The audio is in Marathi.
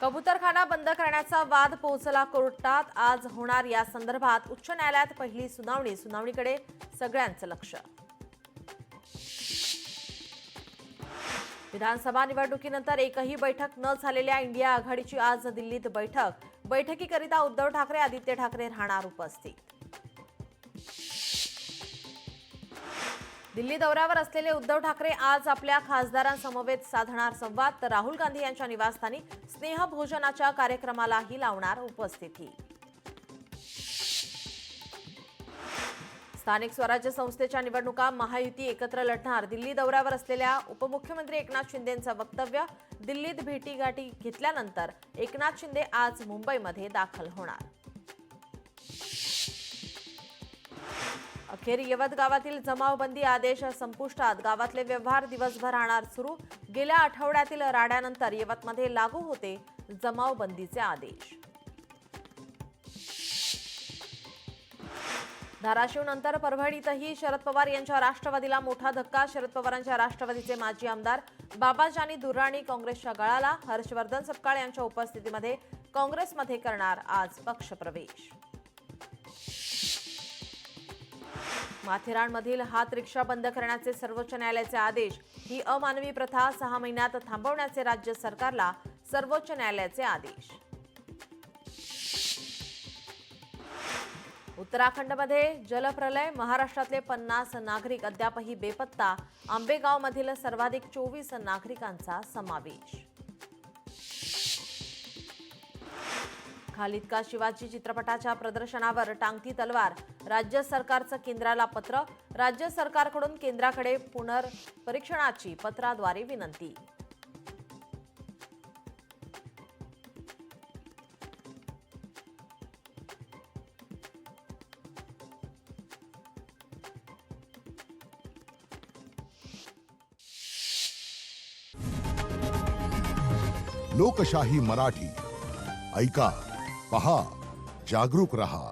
कबूतरखाना बंद करण्याचा वाद पोहोचला कोर्टात. आज होणार या संदर्भात उच्च न्यायालयात पहिली सुनावणीकडे सगळ्यांचं लक्ष. विधानसभा निवडणुकीनंतर एकही बैठक न झालेल्या इंडिया आघाडीची आज दिल्लीत बैठक. बैठकीकरिता उद्धव ठाकरे, आदित्य ठाकरे राहणार उपस्थित. दिल्ली दौऱ्यावर असलेले उद्धव ठाकरे आज आपल्या खासदारांसमवेत साधणार संवाद, तर राहुल गांधी यांच्या निवासस्थानी स्नेहभोजनाच्या कार्यक्रमालाही लावणार उपस्थिती. स्थानिक स्वराज्य संस्थेच्या निवडणुका महायुती एकत्र लढणार. दिल्ली दौऱ्यावर असलेल्या उपमुख्यमंत्री एकनाथ शिंदेंचं वक्तव्य. दिल्लीत भेटीगाठी घेतल्यानंतर एकनाथ शिंदे आज मुंबईमध्ये दाखल होणार. अखेर यवत गावातील जमावबंदी आदेश संपुष्टात. गावातले व्यवहार दिवसभर राहणार सुरू. गेल्या आठवड्यातील राड्यानंतर यवतमध्ये लागू होते जमावबंदीचे आदेश. धाराशिवनंतर परभणीतही शरद पवार यांच्या राष्ट्रवादीला मोठा धक्का. शरद पवारांच्या राष्ट्रवादीचे माजी आमदार बाबाजानी दुर्राणी काँग्रेसच्या गळाला. हर्षवर्धन सपकाळ यांच्या उपस्थितीमध्ये काँग्रेसमध्ये करणार आज पक्षप्रवेश. माथेरानमधील हात रिक्षा बंद करण्याचे सर्वोच्च न्यायालयाचे आदेश. ही अमानवी प्रथा 6 महिन्यात थांबवण्याचे राज्य सरकारला सर्वोच्च न्यायालयाचे आदेश. उत्तराखंडमध्ये जलप्रलय. महाराष्ट्रातले 50 नागरिक अद्यापही बेपत्ता. आंबेगावमधील सर्वाधिक 24 नागरिकांचा समावेश. खालिद का शिवाजी चित्रपटाच्या प्रदर्शनावर टांगती तलवार. राज्य सरकारचं केंद्राला पत्र. राज्य सरकारकडून केंद्राकडे पुनर्परीक्षणाची पत्राद्वारे विनंती. लोकशाही मराठी ऐका, पहा, जागरूक रहा.